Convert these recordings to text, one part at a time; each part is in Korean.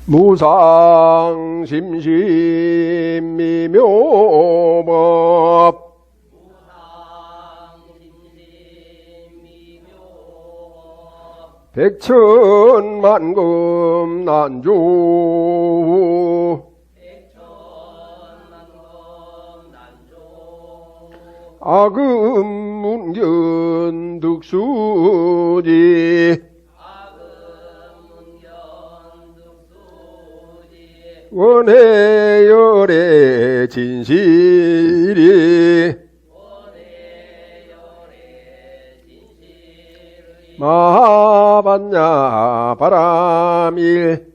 무상심심미묘법 백천만금 난조 악음문견 득수지 원해열의 진실이 마하반야 바람일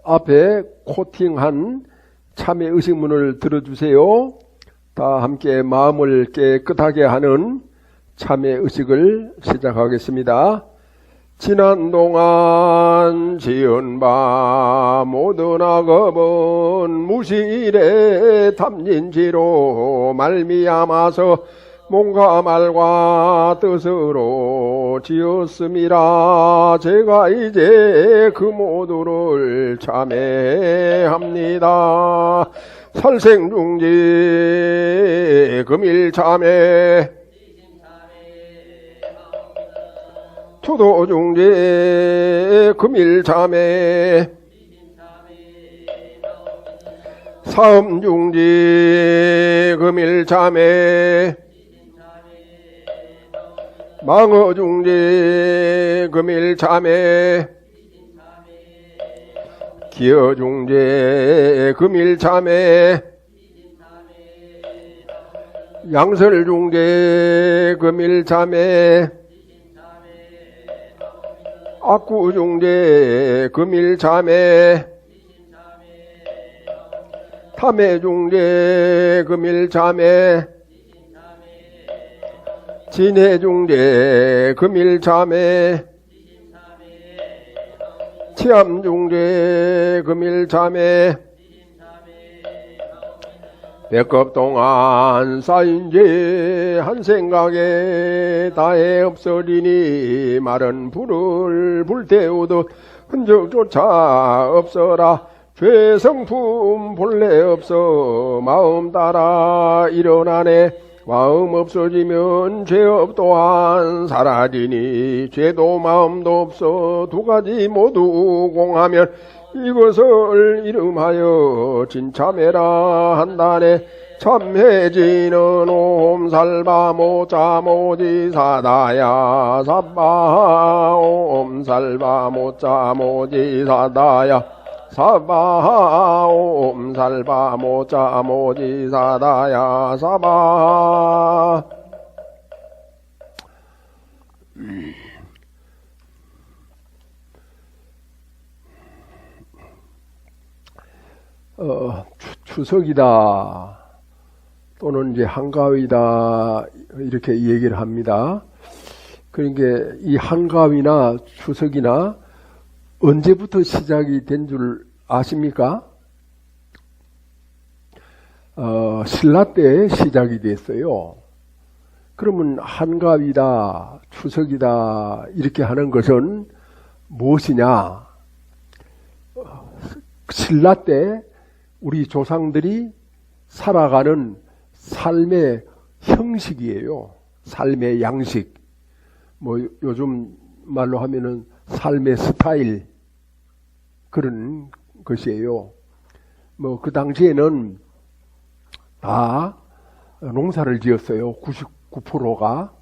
앞에 코팅한 참회 의식문을 들어주세요. 다 함께 마음을 깨끗하게 하는 참회 의식을 시작하겠습니다. 지난 동안 지은 바 모든 악업은 무실의 탐진지로 말미암아서 몸과 말과 뜻으로 지었음이라 제가 이제 그 모두를 참회합니다. 살생중지 금일참회 초도중지 금일참회 사음중지 금일참회 망어중지 금일참회 기어중지 금일참회 양설중지 금일참회 악구중제 금일참회 탐해중제 금일참회 진해중제 금일참회 치암중제 금일참회 백업 동안 쌓인 죄 한 생각에 다해 없어리니 마른 불을 불태우듯 흔적조차 없어라. 죄 성품 본래 없어 마음 따라 일어나네. 마음 없어지면 죄업 또한 사라지니 죄도 마음도 없어 두 가지 모두 공하면 이것을 이름하여 진참회라 한다네. 참회지는 옴살바모짜모지사다야 사바 옴살바모짜모지사다야 사바 옴살바모짜모지사다야 사바. 추석이다 또는 이제 한가위다 이렇게 얘기를 합니다. 그러니까 이 한가위나 추석이나 언제부터 시작이 된 줄 아십니까? 신라 때 시작이 됐어요. 그러면 한가위다 추석이다 이렇게 하는 것은 무엇이냐? 신라 때 우리 조상들이 살아가는 삶의 형식이에요. 삶의 양식. 뭐 요즘 말로 하면은 삶의 스타일 그런 것이에요. 뭐 그 당시에는 다 농사를 지었어요. 99%가.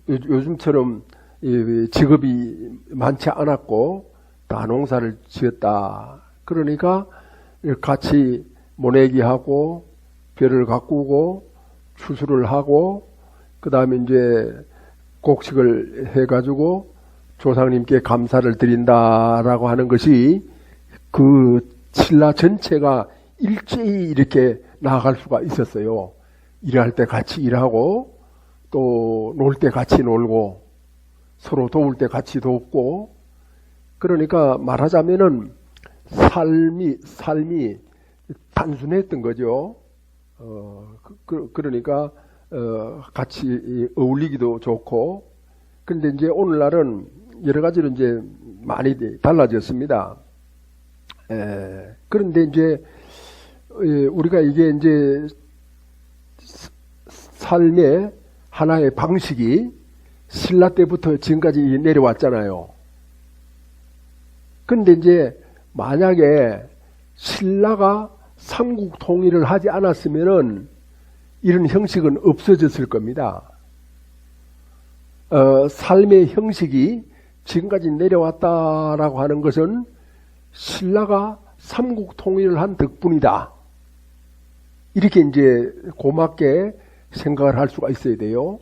요즘처럼 직업이 많지 않았고 다 농사를 지었다. 그러니까 같이 모내기하고 벼를 가꾸고 추수를 하고 그 다음에 이제 곡식을 해가지고 조상님께 감사를 드린다라고 하는 것이 그 신라 전체가 일제히 이렇게 나아갈 수가 있었어요. 일할 때 같이 일하고 또 놀 때 같이 놀고 서로 도울 때 같이 돕고 그러니까 말하자면은 삶이 단순했던 거죠. 그러니까 같이 어울리기도 좋고 근데 이제 오늘날은 여러 가지로 이제 많이 달라졌습니다. 그런데 이제 우리가 이게 이제 삶의 하나의 방식이 신라 때부터 지금까지 내려왔잖아요. 그런데 이제 만약에 신라가 삼국 통일을 하지 않았으면은 이런 형식은 없어졌을 겁니다. 삶의 형식이 지금까지 내려왔다라고 하는 것은 신라가 삼국 통일을 한 덕분이다. 이렇게 이제 고맙게 생각을 할 수가 있어야 돼요.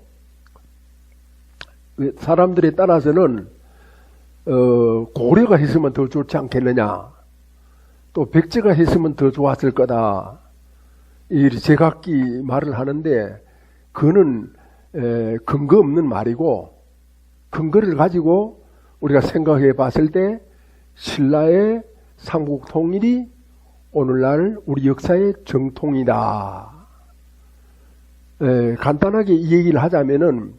사람들에 따라서는 고려가 했으면 더 좋지 않겠느냐, 또 백제가 했으면 더 좋았을 거다, 이 제각기 말을 하는데 그거는 근거 없는 말이고, 근거를 가지고 우리가 생각해 봤을 때 신라의 삼국 통일이 오늘날 우리 역사의 정통이다. 간단하게 이 얘기를 하자면은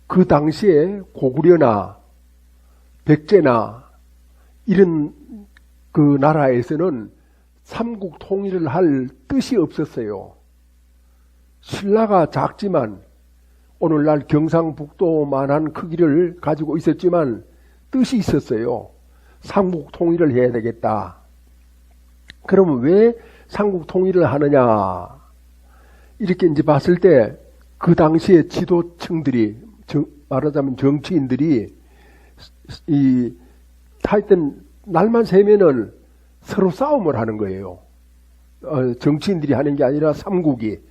그 당시에 고구려나 백제나 이런 그 나라에서는 삼국 통일을 할 뜻이 없었어요. 신라가 작지만 오늘날 경상북도만한 크기를 가지고 있었지만 뜻이 있었어요. 삼국 통일을 해야 되겠다. 그러면 왜 삼국 통일을 하느냐? 이렇게 이제 봤을 때 그 당시에 지도층들이, 말하자면 정치인들이 하여튼 날만 새면은 서로 싸움을 하는 거예요. 정치인들이 하는 게 아니라 삼국이,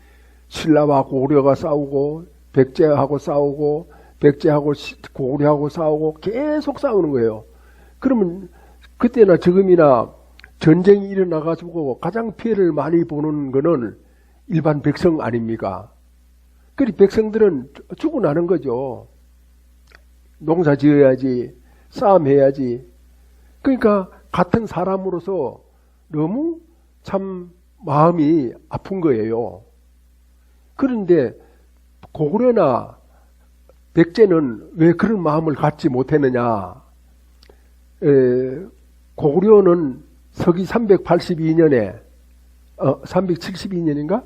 신라와 고구려가 싸우고 백제하고 싸우고 백제하고 고구려하고 싸우고 계속 싸우는 거예요. 그러면 그때나 지금이나 전쟁이 일어나가지고 가장 피해를 많이 보는 거는 일반 백성 아닙니까? 그리 백성들은 죽어나는 거죠. 농사 지어야지, 싸움해야지. 그러니까 같은 사람으로서 너무 참 마음이 아픈 거예요. 그런데 고구려나 백제는 왜 그런 마음을 갖지 못했느냐? 고구려는 서기 382년에 372년인가?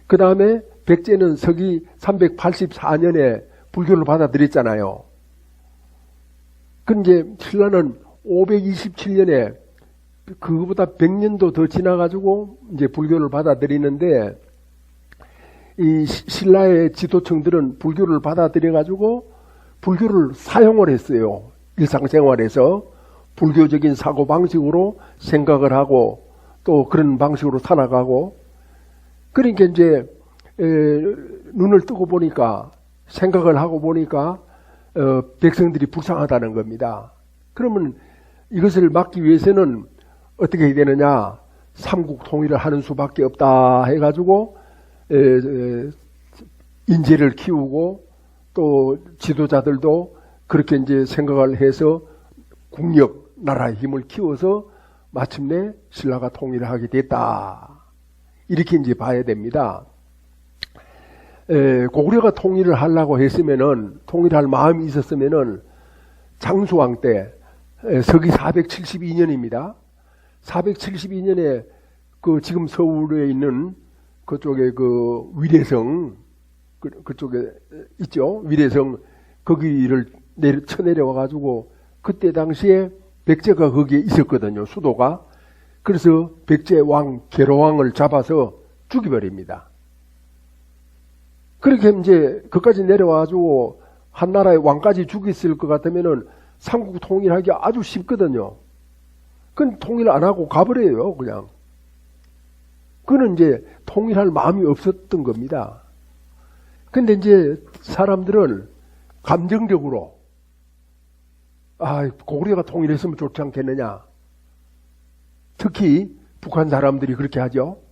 그 다음에 백제는 서기 384년에 불교를 받아들였잖아요. 근데 신라는 527년에 그거보다 100년도 더 지나가지고 이제 불교를 받아들이는데, 이 신라의 지도층들은 불교를 받아들여가지고 불교를 사용을 했어요. 일상생활에서 불교적인 사고방식으로 생각을 하고 또 그런 방식으로 살아가고, 그러니까 이제 눈을 뜨고 보니까, 생각을 하고 보니까 백성들이 불쌍하다는 겁니다. 그러면 이것을 막기 위해서는 어떻게 해야 되느냐? 삼국 통일을 하는 수밖에 없다 해가지고 인재를 키우고 또 지도자들도 그렇게 이제 생각을 해서 국력, 나라의 힘을 키워서 마침내 신라가 통일을 하게 됐다. 이렇게 이제 봐야 됩니다. 고구려가 통일을 하려고 했으면은, 통일할 마음이 있었으면은 장수왕 때 서기 472년입니다. 472년에 그 지금 서울에 있는 그쪽에 그 위례성, 그쪽에 있죠. 위례성, 거기를 쳐내려와 가지고 그때 당시에 백제가 거기에 있었거든요. 수도가. 그래서 백제 왕 계로왕을 잡아서 죽여버립니다. 그렇게 이제 그까지 내려와가지고 한 나라의 왕까지 죽였을 것 같으면은 삼국 통일하기 아주 쉽거든요. 그건 통일 안 하고 가버려요, 그냥. 그는 이제 통일할 마음이 없었던 겁니다. 근데 이제 사람들은 감정적으로, 고구려가 통일했으면 좋지 않겠느냐. 특히 북한 사람들이 그렇게 하죠.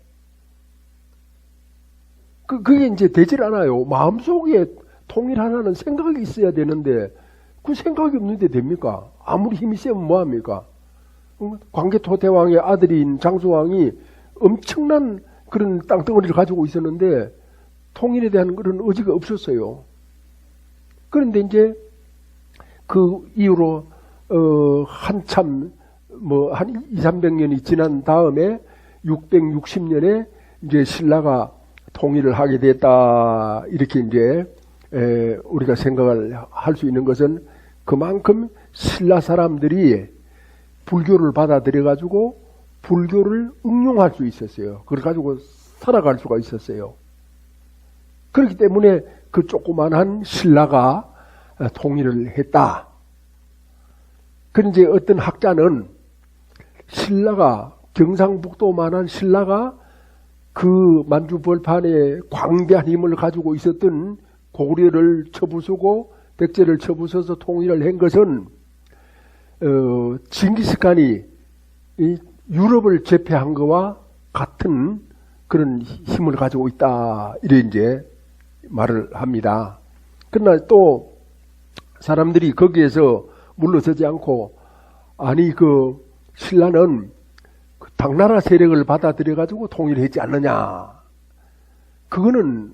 그게 이제 되질 않아요. 마음속에 통일하라는 생각이 있어야 되는데 그 생각이 없는데 됩니까? 아무리 힘이 세면 뭐합니까? 광개토대왕의 아들인 장수왕이 엄청난 그런 땅덩어리를 가지고 있었는데 통일에 대한 그런 의지가 없었어요. 그런데 이제 그 이후로 한참 한 200~300년이 지난 다음에 660년에 이제 신라가 통일을 하게 됐다. 이렇게 이제 우리가 생각을 할 수 있는 것은 그만큼 신라 사람들이 불교를 받아들여 가지고 불교를 응용할 수 있었어요. 그래 가지고 살아갈 수가 있었어요. 그렇기 때문에 그 조그만한 신라가 통일을 했다. 그런데 어떤 학자는 신라가 경상북도만한 신라가 그 만주벌판에 광대한 힘을 가지고 있었던 고구려를 쳐부수고 백제를 쳐부숴서 통일을 한 것은 징기스칸이 유럽을 제패한 것과 같은 그런 힘을 가지고 있다. 이래 이제 말을 합니다. 그러나 또 사람들이 거기에서 물러서지 않고 아니 그 신라는 그 당나라 세력을 받아들여 가지고 통일했지 않느냐. 그거는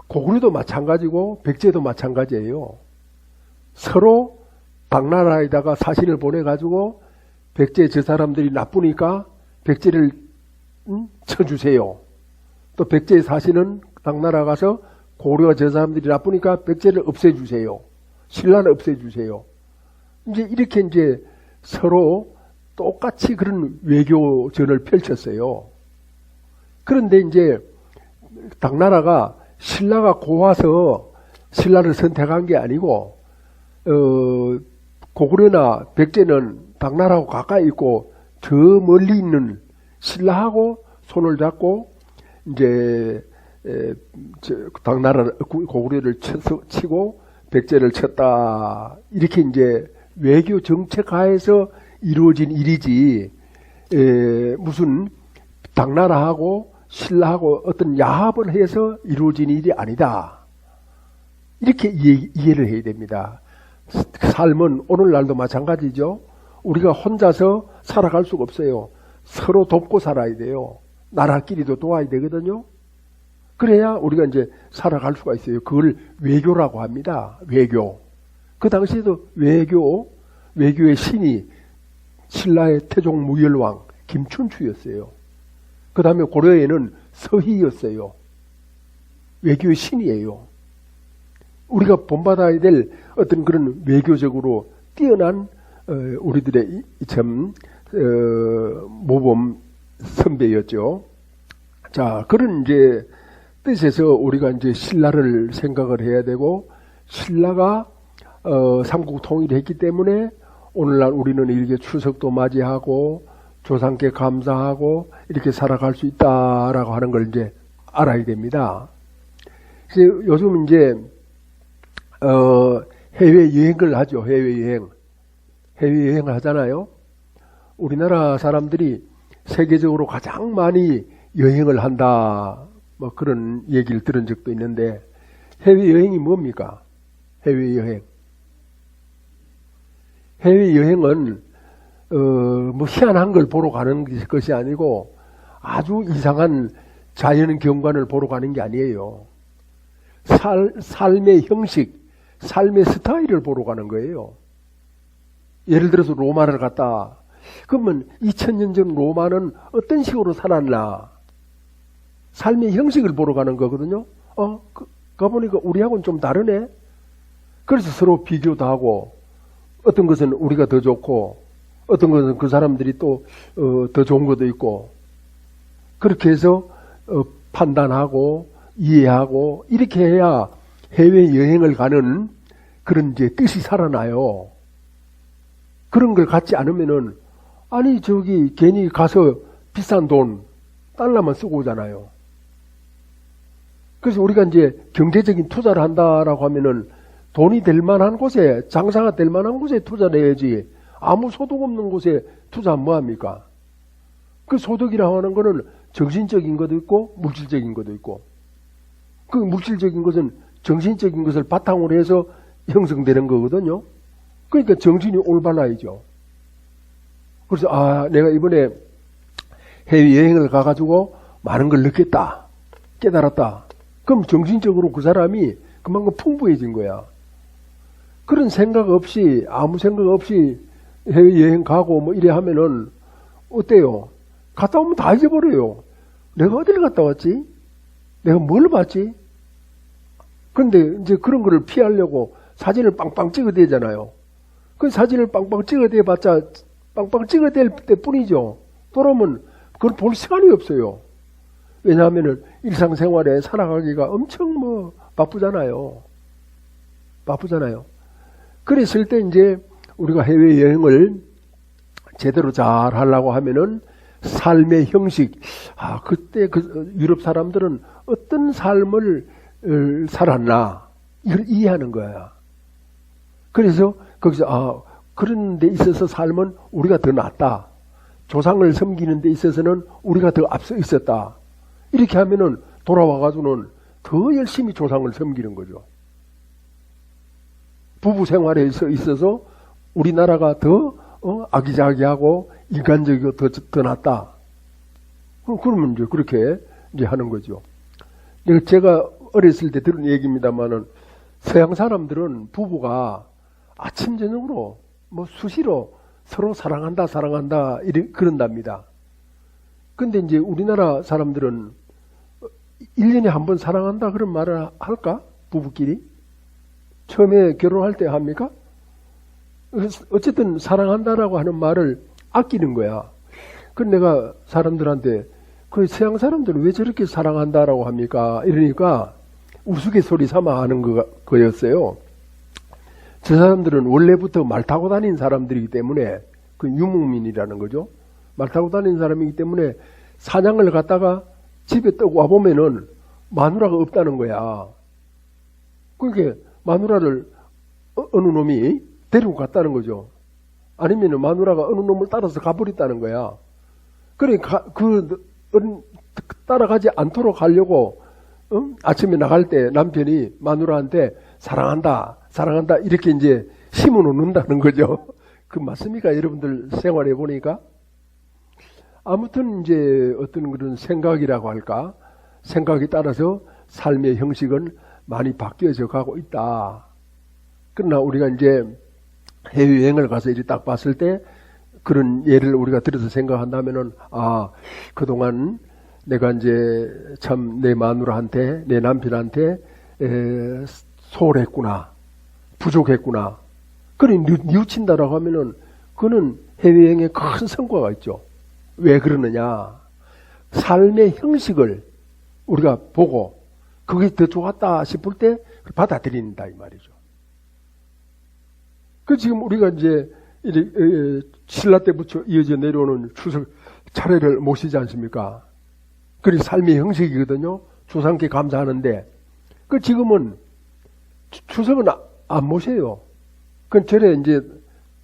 고구려도 마찬가지고 백제도 마찬가지예요. 서로 당나라에다가 사신을 보내 가지고 백제 저 사람들이 나쁘니까 백제를 쳐주세요. 또 백제의 사신은 당나라 가서 고려 저 사람들이 나쁘니까 백제를 없애주세요. 신라는 없애주세요. 이제 이렇게 이제 서로 똑같이 그런 외교전을 펼쳤어요. 그런데 이제 당나라가 신라가 고와서 신라를 선택한 게 아니고 고구려나 백제는 당나라하고 가까이 있고 저 멀리 있는 신라하고 손을 잡고 이제 당나라 고구려를 치고 백제를 쳤다. 이렇게 이제 외교 정책 하에서 이루어진 일이지 무슨 당나라하고 신라하고 어떤 야합을 해서 이루어진 일이 아니다. 이렇게 이해를 해야 됩니다. 삶은 오늘날도 마찬가지죠. 우리가 혼자서 살아갈 수가 없어요. 서로 돕고 살아야 돼요. 나라끼리도 도와야 되거든요. 그래야 우리가 이제 살아갈 수가 있어요. 그걸 외교라고 합니다. 외교. 그 당시에도 외교의 신이 신라의 태종 무열왕 김춘추였어요. 그 다음에 고려에는 서희였어요. 외교의 신이에요. 우리가 본받아야 될 어떤 그런 외교적으로 뛰어난 우리들의 참 모범 선배였죠. 자, 그런 이제 뜻에서 우리가 이제 신라를 생각을 해야 되고, 신라가 삼국 통일했기 때문에 오늘날 우리는 이렇게 추석도 맞이하고 조상께 감사하고 이렇게 살아갈 수 있다라고 하는 걸 이제 알아야 됩니다. 그래서 요즘 이제 해외 여행을 하죠. 해외 여행을 하잖아요. 우리나라 사람들이 세계적으로 가장 많이 여행을 한다. 뭐 그런 얘기를 들은 적도 있는데, 해외 여행이 뭡니까? 해외 여행. 해외 여행은 뭐 희한한 걸 보러 가는 것이 아니고 아주 이상한 자연 경관을 보러 가는 게 아니에요. 삶의 형식, 삶의 스타일을 보러 가는 거예요. 예를 들어서 로마를 갔다. 그러면 2000년 전 로마는 어떤 식으로 살았나? 삶의 형식을 보러 가는 거거든요. 가보니까 우리하고는 좀 다르네. 그래서 서로 비교도 하고, 어떤 것은 우리가 더 좋고, 어떤 것은 그 사람들이 또 더 좋은 것도 있고, 그렇게 해서 판단하고 이해하고 이렇게 해야 해외 여행을 가는 그런 이제 뜻이 살아나요. 그런 걸 갖지 않으면은 아니 저기 괜히 가서 비싼 돈 달러만 쓰고 오잖아요. 그래서 우리가 이제 경제적인 투자를 한다라고 하면은 돈이 될 만한 곳에, 장사가 될 만한 곳에 투자를 해야지 아무 소득 없는 곳에 투자하면 뭐합니까? 그 소득이라고 하는 거는 정신적인 것도 있고 물질적인 것도 있고, 그 물질적인 것은 정신적인 것을 바탕으로 해서 형성되는 거거든요. 그러니까 정신이 올바라야죠. 그래서 내가 이번에 해외여행을 가가지고 많은 걸 느꼈다, 깨달았다. 그럼 정신적으로 그 사람이 그만큼 풍부해진 거야. 그런 생각 없이, 아무 생각 없이 해외여행 가고 뭐 이래 하면은 어때요? 갔다 오면 다 잊어버려요. 내가 어디를 갔다 왔지? 내가 뭘 봤지? 근데 이제 그런 거를 피하려고 사진을 빵빵 찍어대잖아요. 그 사진을 빵빵 찍어대봤자 빵빵 찍어댈 때 뿐이죠. 돌아오면 그걸 볼 시간이 없어요. 왜냐하면은 일상생활에 살아가기가 엄청 뭐 바쁘잖아요. 그랬을 때 이제 우리가 해외여행을 제대로 잘 하려고 하면은 삶의 형식, 그때 그 유럽 사람들은 어떤 삶을 살았나, 이걸 이해하는 거야. 그래서 거기서, 그런 데 있어서 삶은 우리가 더 낫다. 조상을 섬기는 데 있어서는 우리가 더 앞서 있었다. 이렇게 하면은 돌아와가지고는 더 열심히 조상을 섬기는 거죠. 부부 생활에 있어서 우리나라가 더 아기자기하고 인간적이고 더 낫다. 그러면 이제 그렇게 이제 하는 거죠. 제가 어렸을 때 들은 얘기입니다만은 서양 사람들은 부부가 아침 저녁으로 뭐 수시로 서로 사랑한다 그런답니다. 근데 이제 우리나라 사람들은 1년에 한 번 사랑한다 그런 말을 할까? 부부끼리? 처음에 결혼할 때 합니까? 어쨌든 사랑한다라고 하는 말을 아끼는 거야. 그래서 내가 사람들한테 그 서양 사람들은 왜 저렇게 사랑한다라고 합니까? 이러니까 우스갯소리 삼아 하는 거였어요. 저 사람들은 원래부터 말 타고 다닌 사람들이기 때문에 그 유목민이라는 거죠. 말 타고 다니는 사람이기 때문에 사냥을 갔다가 집에 떠고 와보면은 마누라가 없다는 거야. 그러니까 마누라를 어느 놈이 데리고 갔다는 거죠. 아니면 마누라가 어느 놈을 따라서 가버렸다는 거야. 그러니까 따라가지 않도록 하려고 아침에 나갈 때 남편이 마누라한테 사랑한다 이렇게 이제 심어 놓는다는 거죠. 그 맞습니까? 여러분들 생활해 보니까. 아무튼 이제 어떤 그런 생각이라고 할까? 생각에 따라서 삶의 형식은 많이 바뀌어져 가고 있다. 그러나 우리가 이제 해외여행을 가서 이렇게 딱 봤을 때 그런 예를 우리가 들어서 생각한다면은, 그동안 내가 이제 참 내 마누라한테, 내 남편한테 소홀했구나. 부족했구나. 그래, 뉘우친다라고 하면은 그거는 해외여행에 큰 성과가 있죠. 왜 그러느냐. 삶의 형식을 우리가 보고 그게 더 좋았다 싶을 때 받아들인다 이 말이죠. 그 지금 우리가 이제 신라 때부터 이어져 내려오는 추석 차례를 모시지 않습니까? 그게 삶의 형식이거든요. 조상께 감사하는데 그 지금은 추석은 안 모셔요. 그 절에 이제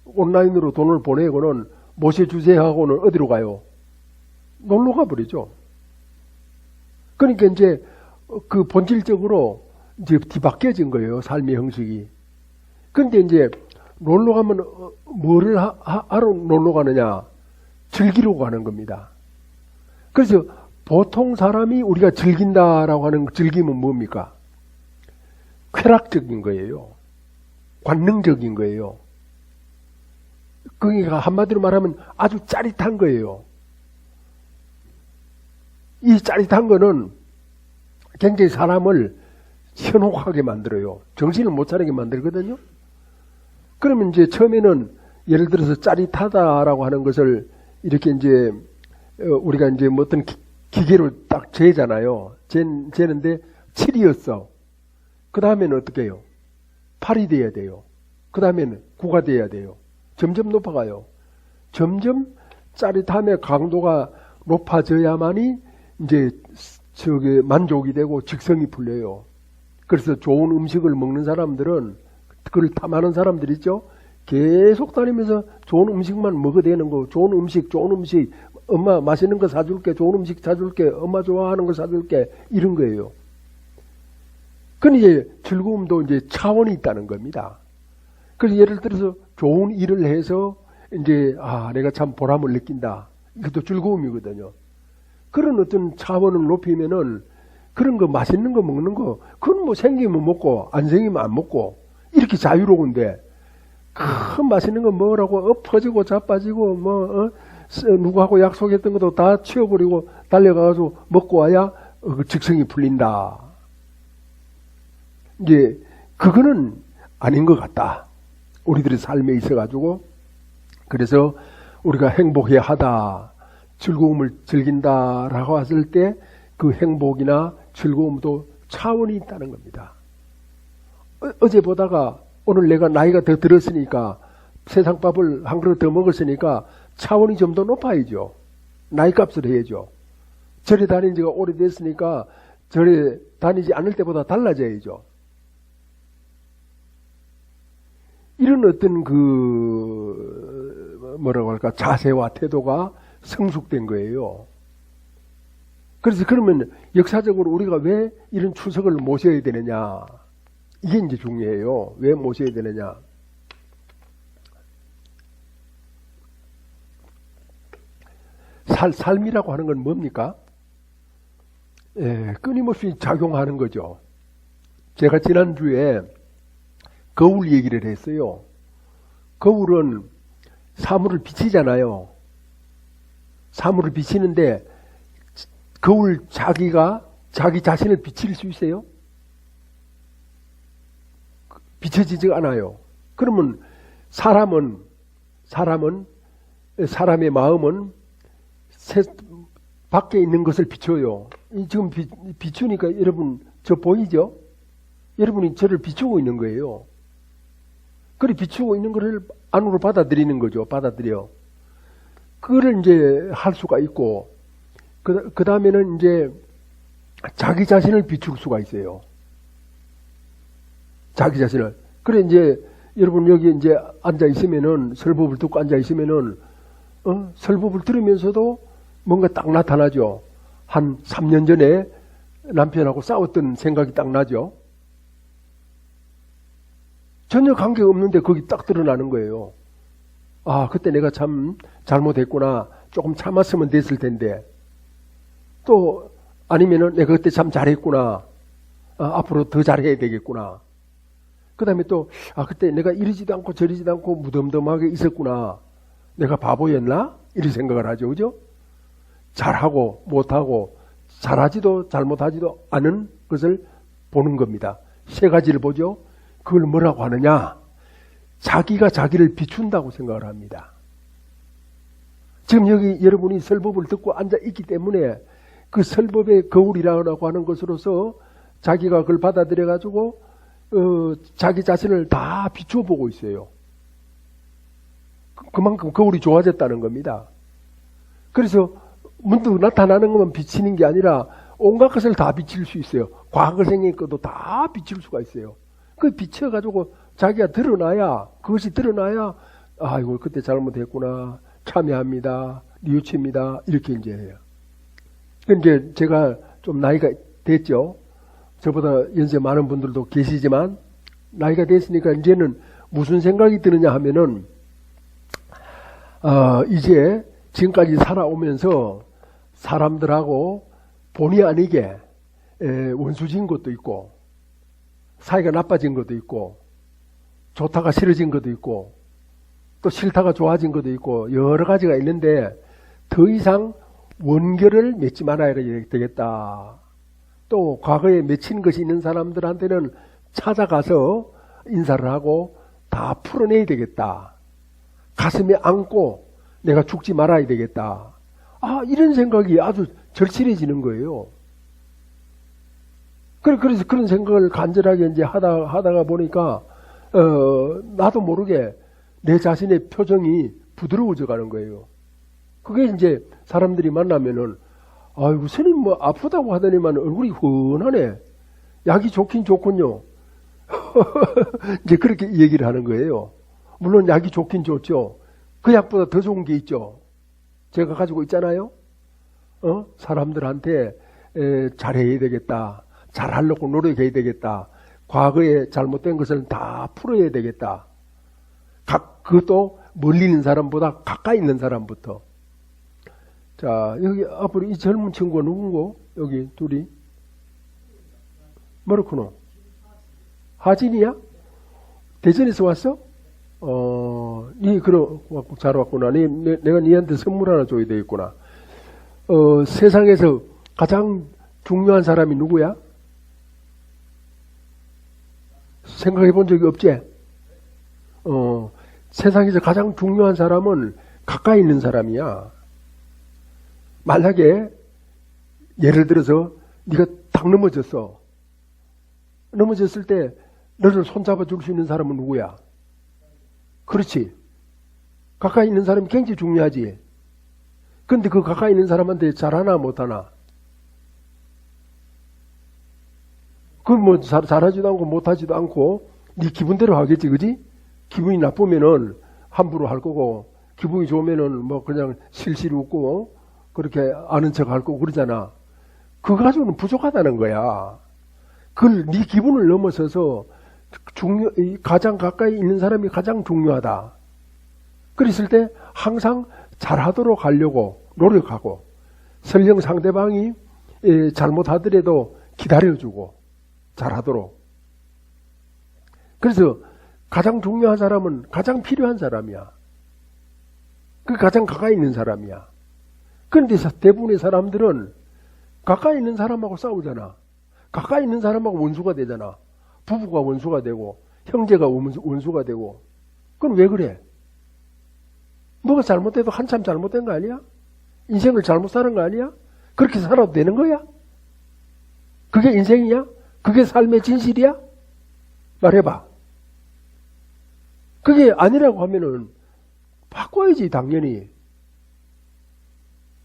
온라인으로 돈을 보내고는 모셔주세요 하고는 어디로 가요? 놀러 가버리죠. 그러니까 이제 그 본질적으로 이제 뒤바뀌어진 거예요. 삶의 형식이. 그런데 이제 놀러 가면 뭐를 하러 놀러 가느냐? 즐기러 가는 겁니다. 그래서 보통 사람이 우리가 즐긴다라고 하는 즐김은 뭡니까? 쾌락적인 거예요. 관능적인 거예요. 그러니까 한마디로 말하면 아주 짜릿한 거예요. 이 짜릿한 거는 굉장히 사람을 현혹하게 만들어요. 정신을 못 차리게 만들거든요. 그러면 이제 처음에는 예를 들어서 짜릿하다라고 하는 것을 이렇게 이제 우리가 이제 뭐 어떤 기계로 딱 재잖아요. 재는데 7이었어. 그 다음에는 어떻게 해요? 8이 돼야 돼요. 그 다음에는 9가 돼야 돼요. 점점 높아가요. 점점 짜릿함의 강도가 높아져야만이 이제 만족이 되고 직성이 풀려요. 그래서 좋은 음식을 먹는 사람들은 그걸 탐하는 사람들 있죠. 계속 다니면서 좋은 음식만 먹어대는 거. 좋은 음식. 엄마 맛있는 거 사줄게. 좋은 음식 사줄게. 엄마 좋아하는 거 사줄게. 이런 거예요. 그건 이제 즐거움도 이제 차원이 있다는 겁니다. 그래서 예를 들어서 좋은 일을 해서 이제 내가 참 보람을 느낀다. 이것도 즐거움이거든요. 그런 어떤 차원을 높이면은 그런 거 맛있는 거 먹는 거 그건 뭐 생기면 먹고 안 생기면 안 먹고 이렇게 자유로운데, 큰 맛있는 거 먹으라고 엎어지고 자빠지고, 누구하고 약속했던 것도 다 치워버리고 달려가가지고 먹고 와야 그 직성이 풀린다. 이제, 그거는 아닌 것 같다. 우리들의 삶에 있어가지고. 그래서 우리가 행복해야 하다, 즐거움을 즐긴다라고 했을 때 그 행복이나 즐거움도 차원이 있다는 겁니다. 어제 보다가 오늘 내가 나이가 더 들었으니까 세상 밥을 한 그릇 더 먹었으니까 차원이 좀 더 높아야죠. 나이 값을 해야죠. 절에 다닌 지가 오래됐으니까 절에 다니지 않을 때보다 달라져야죠. 이런 어떤 뭐라고 할까, 자세와 태도가 성숙된 거예요. 그래서 그러면 역사적으로 우리가 왜 이런 추석을 모셔야 되느냐, 이게 이제 중요해요. 왜 모셔야 되느냐. 삶이라고 하는 건 뭡니까? 끊임없이 작용하는 거죠. 제가 지난주에 거울 얘기를 했어요. 거울은 사물을 비치잖아요. 사물을 비치는데 거울 자기가 자기 자신을 비칠 수 있어요? 비춰지지 않아요. 그러면 사람의 마음은 밖에 있는 것을 비춰요. 지금 비추니까 여러분 저 보이죠? 여러분이 저를 비추고 있는 거예요. 그래 비추고 있는 것을 안으로 받아들이는 거죠. 받아들여. 그걸 이제 할 수가 있고, 그 다음에는 이제 자기 자신을 비출 수가 있어요. 자기 자신을. 그래 이제 여러분 여기 이제 앉아 있으면은, 설법을 듣고 앉아 있으면은 설법을 들으면서도 뭔가 딱 나타나죠. 한 3년 전에 남편하고 싸웠던 생각이 딱 나죠. 전혀 관계가 없는데 거기 딱 드러나는 거예요. 아, 그때 내가 참 잘못했구나. 조금 참았으면 됐을 텐데. 또 아니면은 내가 그때 참 잘했구나. 앞으로 더 잘해야 되겠구나. 그 다음에 또 그때 내가 이러지도 않고 저러지도 않고 무덤덤하게 있었구나. 내가 바보였나? 이런 생각을 하죠. 그죠? 잘하고 못하고 잘하지도 잘못하지도 않은 것을 보는 겁니다. 세 가지를 보죠. 그걸 뭐라고 하느냐? 자기가 자기를 비춘다고 생각을 합니다. 지금 여기 여러분이 설법을 듣고 앉아 있기 때문에 그 설법의 거울이라고 하는 것으로서 자기가 그걸 받아들여 가지고 자기 자신을 다 비추어 보고 있어요. 그만큼 거울이 좋아졌다는 겁니다. 그래서 문득 나타나는 것만 비치는 게 아니라 온갖 것을 다 비칠 수 있어요. 과거 생의 것도 다 비칠 수가 있어요. 그 비춰가지고 자기가 드러나야, 그것이 드러나야, 이거 그때 잘못했구나, 참여합니다, 뉘우칩니다, 이렇게 이제 해요. 이제 제가 좀 나이가 됐죠. 저보다 연세 많은 분들도 계시지만, 나이가 됐으니까 이제는 무슨 생각이 드느냐 하면은, 이제 지금까지 살아오면서 사람들하고 본의 아니게 원수진 것도 있고, 사이가 나빠진 것도 있고, 좋다가 싫어진 것도 있고, 또 싫다가 좋아진 것도 있고, 여러 가지가 있는데 더 이상 원결을 맺지 말아야 되겠다. 또 과거에 맺힌 것이 있는 사람들한테는 찾아가서 인사를 하고 다 풀어내야 되겠다. 가슴에 안고 내가 죽지 말아야 되겠다. 이런 생각이 아주 절실해지는 거예요. 그래서 그런 생각을 간절하게 이제 하다가 보니까, 나도 모르게 내 자신의 표정이 부드러워져 가는 거예요. 그게 이제 사람들이 만나면은, 아이고, 스님 뭐 아프다고 하더니만 얼굴이 훤하네. 약이 좋긴 좋군요. 이제 그렇게 얘기를 하는 거예요. 물론 약이 좋긴 좋죠. 그 약보다 더 좋은 게 있죠. 제가 가지고 있잖아요. 사람들한테 잘해야 되겠다. 잘하려고 노력해야 되겠다. 과거에 잘못된 것을 다 풀어야 되겠다. 그것도 멀리 있는 사람보다 가까이 있는 사람부터. 자, 여기 앞으로 이 젊은 친구가 누군고? 여기 둘이. 뭐렇구나? 하진이야? 대전에서 왔어? 그럼 잘 왔구나. 내가 니한테 선물 하나 줘야 되겠구나. 세상에서 가장 중요한 사람이 누구야? 생각해 본 적이 없지? 세상에서 가장 중요한 사람은 가까이 있는 사람이야. 만약에 예를 들어서 네가 딱 넘어졌어. 넘어졌을 때 너를 손잡아 줄 수 있는 사람은 누구야? 그렇지. 가까이 있는 사람이 굉장히 중요하지. 근데 그 가까이 있는 사람한테 잘하나 못하나? 그걸 뭐 잘하지도 않고 못하지도 않고 네 기분대로 하겠지, 그지? 기분이 나쁘면은 함부로 할 거고, 기분이 좋으면은 뭐 그냥 실실 웃고 그렇게 아는 척 할 거고 그러잖아. 그거 가지고는 부족하다는 거야. 그걸 네 기분을 넘어서서 가장 가까이 있는 사람이 가장 중요하다. 그랬을 때 항상 잘하도록 하려고 노력하고, 설령 상대방이 잘못하더라도 기다려주고 잘하도록. 그래서 가장 중요한 사람은 가장 필요한 사람이야. 그 가장 가까이 있는 사람이야. 그런데 대부분의 사람들은 가까이 있는 사람하고 싸우잖아. 가까이 있는 사람하고 원수가 되잖아. 부부가 원수가 되고 형제가 원수가 되고. 그럼 왜 그래? 뭐가 잘못돼도 한참 잘못된 거 아니야? 인생을 잘못 사는 거 아니야? 그렇게 살아도 되는 거야? 그게 인생이야? 그게 삶의 진실이야? 말해봐. 그게 아니라고 하면은 바꿔야지, 당연히.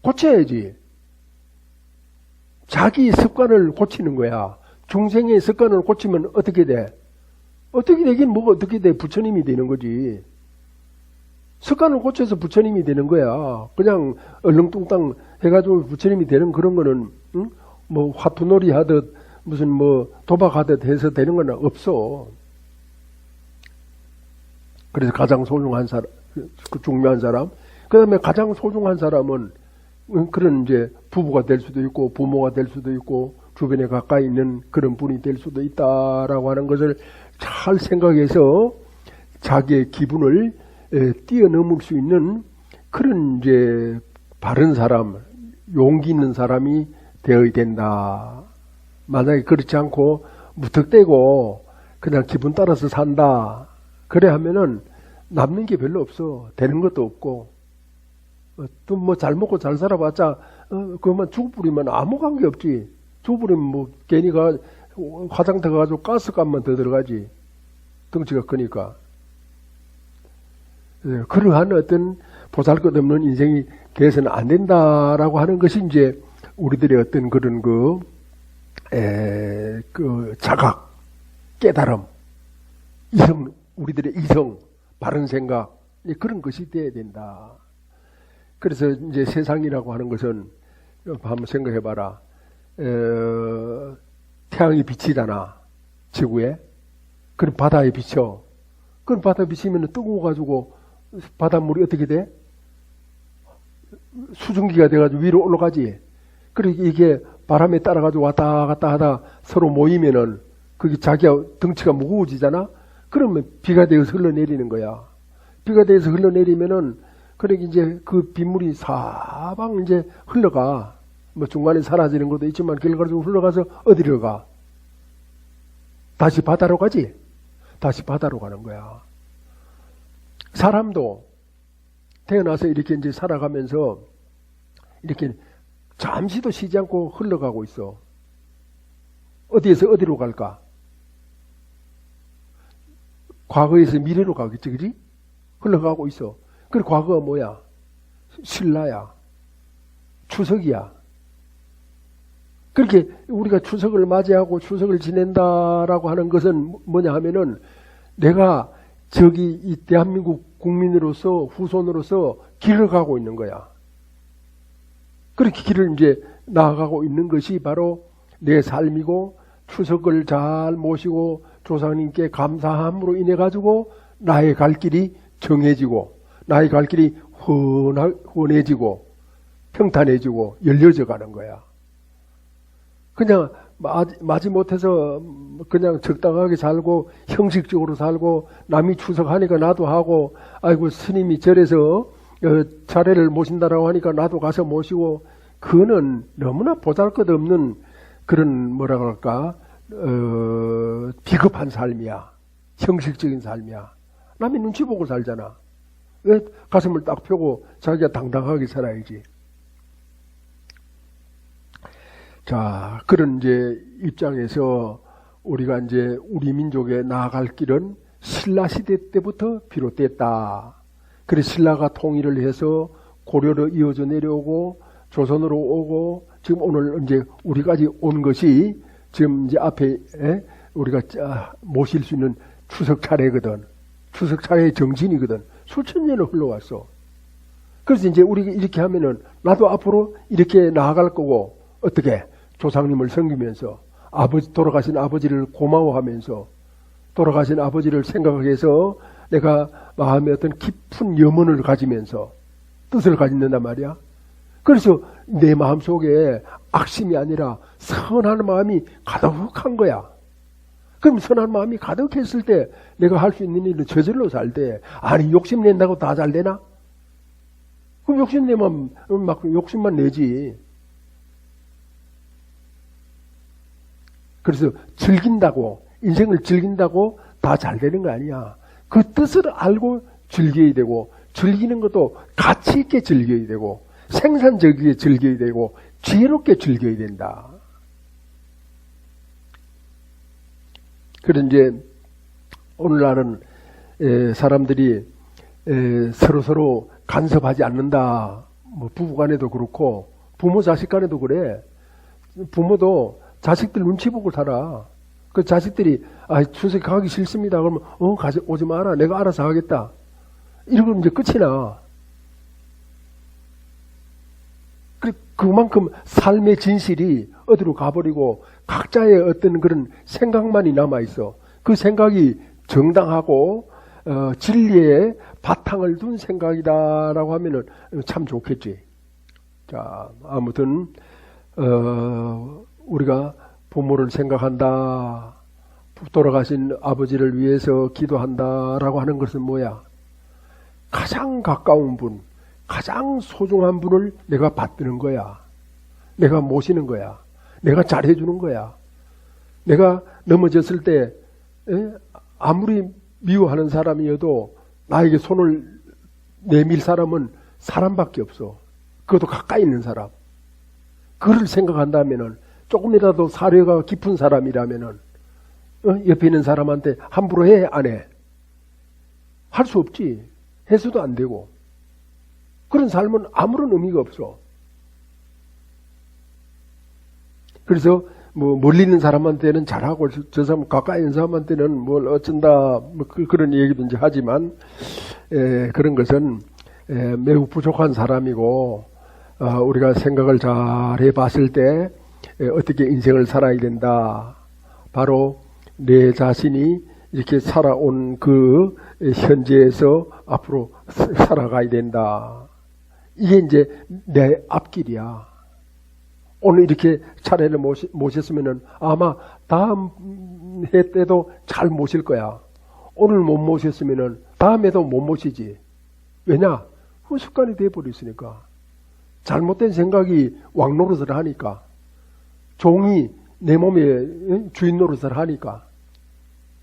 고쳐야지. 자기 습관을 고치는 거야. 중생의 습관을 고치면 어떻게 돼? 어떻게 되긴 뭐가 어떻게 돼? 부처님이 되는 거지. 습관을 고쳐서 부처님이 되는 거야. 그냥 얼렁뚱땅 해가지고 부처님이 되는 그런 거는, 응? 뭐 화투놀이 하듯 무슨 뭐 도박하듯 해서 되는 건 없어. 그래서 가장 소중한 사람, 그 중요한 사람. 그 다음에 가장 소중한 사람은 그런 이제 부부가 될 수도 있고 부모가 될 수도 있고 주변에 가까이 있는 그런 분이 될 수도 있다라고 하는 것을 잘 생각해서 자기의 기분을 뛰어넘을 수 있는 그런 이제 바른 사람, 용기 있는 사람이 되어야 된다. 만약에 그렇지 않고 무턱대고 그냥 기분 따라서 산다. 그래 하면은 남는 게 별로 없어. 되는 것도 없고. 또 뭐 잘 먹고 잘 살아봤자 그것만 죽어버리면 아무 관계 없지. 죽어버리면 뭐 괜히 화장터 가가지고 가스값만 더 들어가지. 덩치가 크니까. 그러한 어떤 보잘것없는 인생이 돼서는 안 된다라고 하는 것이 이제 우리들의 어떤 그런 그 자각, 깨달음, 이성, 우리들의 이성, 바른 생각, 그런 것이 돼야 된다. 그래서 이제 세상이라고 하는 것은 한번 생각해 봐라. 태양이 비치잖아. 지구에. 그럼 바다에 비쳐. 그럼 바다에 비치면 뜨거워가지고 바닷물이 어떻게 돼? 수증기가 돼가지고 위로 올라가지. 그리고 이게 바람에 따라가지고 왔다 갔다 하다 서로 모이면은 그게 자기가 덩치가 무거워지잖아? 그러면 비가 되어서 흘러내리는 거야. 비가 되어서 흘러내리면은 그러니까 이제 그 빗물이 사방 이제 흘러가. 뭐 중간에 사라지는 것도 있지만 결과적으로 흘러가서 어디로 가? 다시 바다로 가지? 다시 바다로 가는 거야. 사람도 태어나서 이렇게 이제 살아가면서 이렇게 잠시도 쉬지 않고 흘러가고 있어. 어디에서 어디로 갈까? 과거에서 미래로 가겠지, 그지? 흘러가고 있어. 그리고 과거가 뭐야? 신라야. 추석이야. 그렇게 우리가 추석을 맞이하고 추석을 지낸다라고 하는 것은 뭐냐 하면은 내가 저기 이 대한민국 국민으로서 후손으로서 길을 가고 있는 거야. 그렇게 길을 이제 나아가고 있는 것이 바로 내 삶이고 추석을 잘 모시고 조상님께 감사함으로 인해 가지고 나의 갈 길이 정해지고 나의 갈 길이 훤해지고 평탄해지고 열려져 가는 거야. 그냥 마지못해서 그냥 적당하게 살고 형식적으로 살고 남이 추석하니까 나도 하고 아이고 스님이 절에서 차례를 모신다라고 하니까 나도 가서 모시고 그거는 너무나 보잘것없는 그런 뭐라 그럴까 비겁한 삶이야. 형식적인 삶이야. 남이 눈치 보고 살잖아. 왜 가슴을 딱 펴고 자기가 당당하게 살아야지. 자, 그런 이제 입장에서 우리가 이제 우리 민족에 나아갈 길은 신라 시대 때부터 비롯됐다. 그래서 신라가 통일을 해서 고려로 이어져 내려오고 조선으로 오고 지금 오늘 이제 우리까지 온 것이 지금 이제 앞에 우리가 모실 수 있는 추석 차례거든. 추석 차례의 정신이거든. 수천 년을 흘러왔어. 그래서 이제 우리가 이렇게 하면은 나도 앞으로 이렇게 나아갈 거고 어떻게 조상님을 섬기면서 돌아가신 아버지를 고마워하면서 돌아가신 아버지를 생각해서 내가 마음에 어떤 깊은 염원을 가지면서 뜻을 가진단 말이야. 그래서 내 마음속에 악심이 아니라 선한 마음이 가득한 거야. 그럼 선한 마음이 가득했을 때 내가 할 수 있는 일은 저절로 살 때 아니 욕심낸다고 다 잘 되나? 그럼 욕심내면 막 욕심만 내지. 그래서 즐긴다고 인생을 즐긴다고 다 잘 되는 거 아니야. 그 뜻을 알고 즐겨야 되고 즐기는 것도 가치 있게 즐겨야 되고 생산적이게 즐겨야 되고 지혜롭게 즐겨야 된다. 그런 이제 오늘날은 사람들이 서로 간섭하지 않는다. 뭐 부부간에도 그렇고 부모 자식 간에도 그래. 부모도 자식들 눈치 보고 살아. 그 자식들이 추석 가기 싫습니다. 그러면 오지 마라. 내가 알아서 하겠다. 이러면 이제 끝이 나. 그만큼 삶의 진실이 어디로 가버리고 각자의 어떤 그런 생각만이 남아있어. 그 생각이 정당하고 진리에 바탕을 둔 생각이다라고 하면은 참 좋겠지. 자, 아무튼 우리가 부모를 생각한다. 돌아가신 아버지를 위해서 기도한다라고 하는 것은 뭐야? 가장 가까운 분, 가장 소중한 분을 내가 받드는 거야. 내가 모시는 거야. 내가 잘해주는 거야. 내가 넘어졌을 때 아무리 미워하는 사람이어도 나에게 손을 내밀 사람은 사람밖에 없어. 그것도 가까이 있는 사람. 그를 생각한다면은 조금이라도 사려가 깊은 사람이라면은 옆에 있는 사람한테 함부로 해? 안 해? 할 수 없지. 해서도 안 되고. 그런 삶은 아무런 의미가 없어. 그래서 뭐 멀리 있는 사람한테는 잘하고 저 사람 가까이 있는 사람한테는 뭘 어쩐다 뭐 그런 얘기도 이제 하지만 그런 것은 매우 부족한 사람이고 우리가 생각을 잘 해봤을 때 어떻게 인생을 살아야 된다. 바로 내 자신이 이렇게 살아온 그 현재에서 앞으로 살아가야 된다. 이게 이제 내 앞길이야. 오늘 이렇게 차례를 모셨으면은 아마 다음 해 때도 잘 모실 거야. 오늘 못 모셨으면은 다음에도 못 모시지. 왜냐? 그 습관이 돼버렸으니까. 잘못된 생각이 왕 노릇을 하니까. 종이 내 몸에 주인 노릇을 하니까.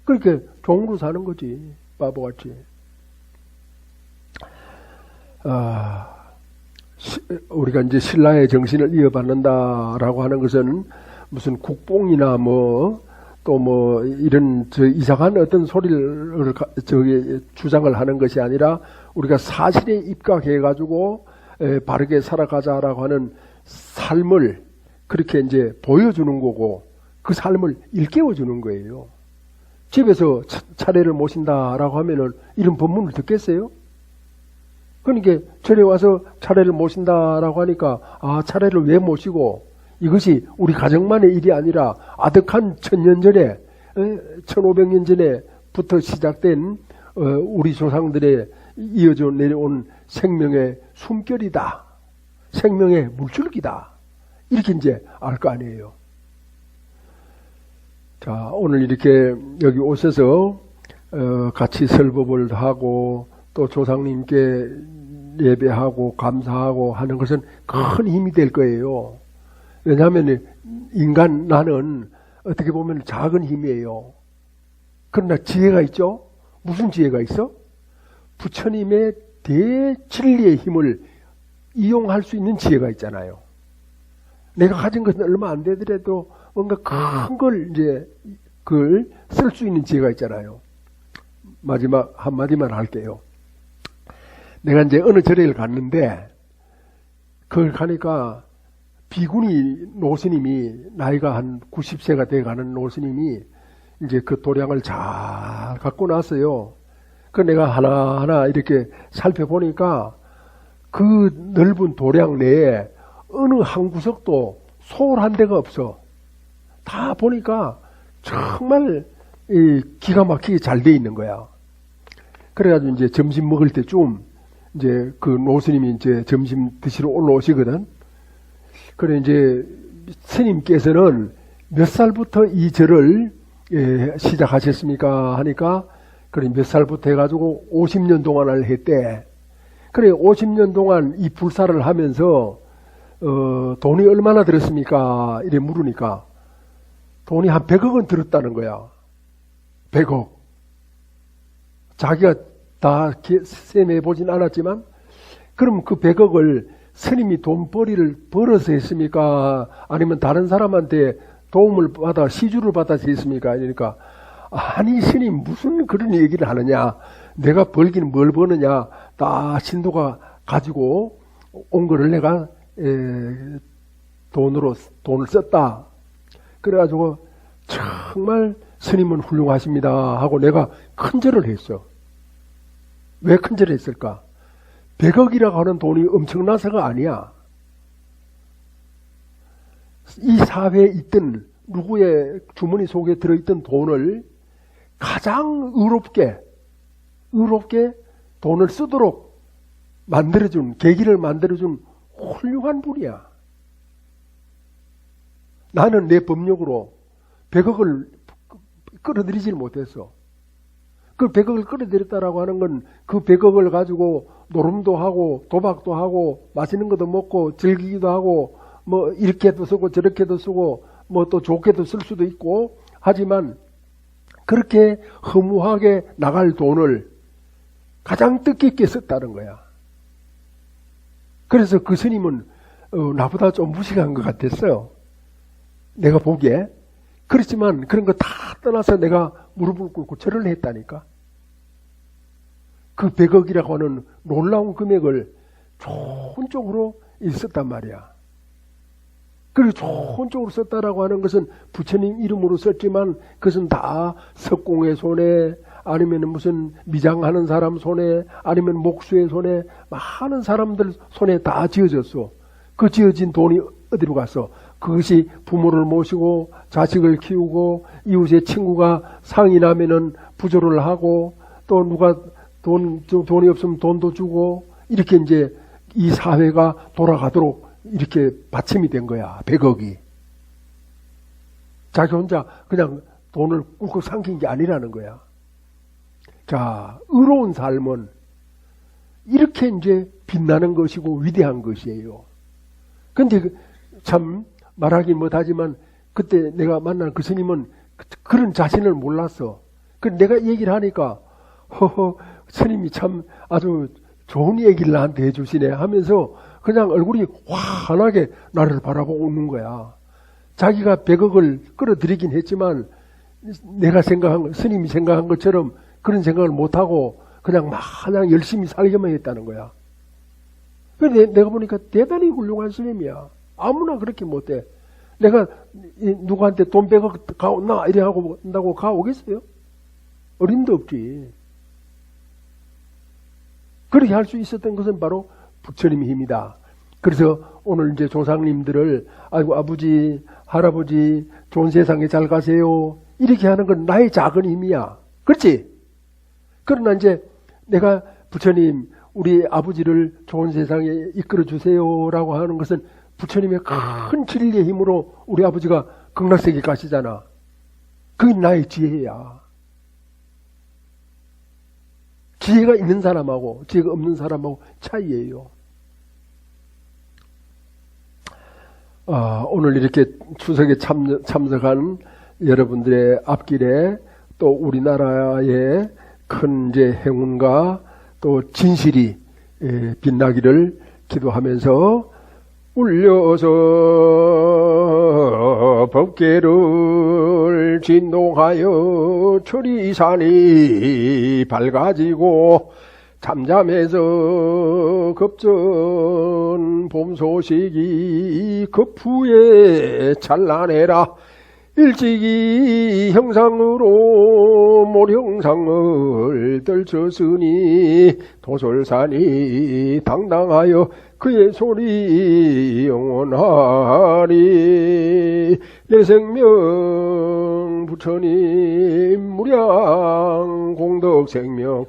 그렇게 종으로 사는 거지. 바보같이. 우리가 이제 신라의 정신을 이어받는다라고 하는 것은 무슨 국뽕이나 또 이런 이상한 어떤 소리를 주장을 하는 것이 아니라 우리가 사실에 입각해가지고 바르게 살아가자라고 하는 삶을 그렇게 이제 보여주는 거고 그 삶을 일깨워주는 거예요. 집에서 차례를 모신다라고 하면은 이런 법문을 듣겠어요? 그러니까 절에 와서 차례를 모신다라고 하니까 차례를 왜 모시고 이것이 우리 가정만의 일이 아니라 아득한 1000년 전에 1500년 전에부터 시작된 우리 조상들의 이어져 내려온 생명의 숨결이다. 생명의 물줄기다. 이렇게 이제 알 거 아니에요. 자, 오늘 이렇게 여기 오셔서 같이 설법을 하고 또 조상님께 예배하고 감사하고 하는 것은 큰 힘이 될 거예요. 왜냐하면 인간 나는 어떻게 보면 작은 힘이에요. 그러나 지혜가 있죠? 무슨 지혜가 있어? 부처님의 대진리의 힘을 이용할 수 있는 지혜가 있잖아요. 내가 가진 것은 얼마 안 되더라도 뭔가 큰 걸 이제 그걸 쓸 수 있는 지혜가 있잖아요. 마지막 한마디만 할게요. 내가 이제 어느 절에 갔는데 그걸 가니까 비구니 노스님이 나이가 한 90세가 돼가는 노스님이 이제 그 도량을 잘 갖고 났어요. 그 내가 하나하나 이렇게 살펴보니까 그 넓은 도량 내에 어느 한 구석도 소홀한 데가 없어. 다 보니까 정말 기가 막히게 잘 돼 있는 거야. 그래가지고 이제 점심 먹을 때쯤 이제 그 노스님이 이제 점심 드시러 올라오시거든. 그래 이제 스님께서는 몇 살부터 이 절을 시작하셨습니까? 하니까 그래 몇 살부터 해가지고 50년 동안을 했대. 그래 50년 동안 이 불사를 하면서 돈이 얼마나 들었습니까? 이래 물으니까 돈이 한 100억은 들었다는 거야. 100억. 자기가 다 셈해 보진 않았지만 그럼 그 100억을 스님이 돈벌이를 벌어서 했습니까? 아니면 다른 사람한테 도움을 받아 시주를 받아서 했습니까? 이러니까 아니 스님 무슨 그런 얘기를 하느냐. 내가 벌기는 뭘 버느냐. 다 신도가 가지고 온 거를 내가 돈을 썼다. 그래가지고 정말 스님은 훌륭하십니다 하고 내가 큰절을 했어. 왜 큰절을 했을까? 100억이라고 하는 돈이 엄청나서가 아니야. 이 사회에 있던 누구의 주머니 속에 들어있던 돈을 가장 의롭게 돈을 쓰도록 만들어준, 계기를 만들어준 훌륭한 분이야. 나는 내 법력으로 100억을 끌어들이질 못했어. 그 100억을 끌어들였다라고 하는 건 그 100억을 가지고 노름도 하고 도박도 하고 맛있는 것도 먹고 즐기기도 하고 뭐 이렇게도 쓰고 저렇게도 쓰고 뭐 또 좋게도 쓸 수도 있고 하지만 그렇게 허무하게 나갈 돈을 가장 뜻깊게 썼다는 거야. 그래서 그 스님은 나보다 좀 무식한 것 같았어요. 내가 보기에. 그렇지만 그런 거 다 떠나서 내가 무릎을 꿇고 절을 했다니까. 그 100억이라고 하는 놀라운 금액을 좋은 쪽으로 썼단 말이야. 그리고 좋은 쪽으로 썼다라고 하는 것은 부처님 이름으로 썼지만 그것은 다 석공의 손에 아니면 무슨 미장하는 사람 손에 아니면 목수의 손에 많은 사람들 손에 다 지어졌어. 그 지어진 돈이 어디로 갔어? 그것이 부모를 모시고 자식을 키우고 이웃의 친구가 상이 나면은 부조를 하고 또 누가 돈이 없으면 돈도 주고 이렇게 이제 이 사회가 돌아가도록 이렇게 받침이 된 거야. 100억이. 자기 혼자 그냥 돈을 꿀꺽 삼킨 게 아니라는 거야. 자, 의로운 삶은 이렇게 이제 빛나는 것이고 위대한 것이에요. 근데 참 말하긴 못하지만 그때 내가 만난 그 스님은 그런 자신을 몰랐어. 그 내가 얘기를 하니까 허허 스님이 참 아주 좋은 얘기를 나한테 해주시네 하면서 그냥 얼굴이 환하게 나를 바라보고 웃는 거야. 자기가 100억을 끌어들이긴 했지만 내가 생각한 스님이 생각한 것처럼 그런 생각을 못하고 그냥 마냥 열심히 살기만 했다는 거야. 그런데 내가 보니까 대단히 훌륭한 스님이야. 아무나 그렇게 못해. 내가 누구한테 돈 100억 가온나 이래 하고 한다고 가오겠어요? 어림도 없지. 그렇게 할 수 있었던 것은 바로 부처님의 힘이다. 그래서 오늘 이제 조상님들을 아이고 아버지 할아버지 좋은 세상에 잘 가세요 이렇게 하는 건 나의 작은 힘이야. 그렇지? 그러나 이제 내가 부처님 우리 아버지를 좋은 세상에 이끌어 주세요라고 하는 것은 부처님의 큰 진리의 힘으로 우리 아버지가 극락세계 가시잖아. 그게 나의 지혜야. 지혜가 있는 사람하고 지혜가 없는 사람하고 차이예요. 오늘 이렇게 추석에 참석한 여러분들의 앞길에 또 우리나라의 큰 이제 행운과 또 진실이 빛나기를 기도하면서 울려서 법계를 진동하여 초리산이 밝아지고 잠잠해서 급전 봄 소식이 급후에 찬란해라. 일찍이 형상으로 모형상을 떨쳤으니 도솔산이 당당하여 그의 소리 영원하리. 내 생명 부처님 무량 공덕 생명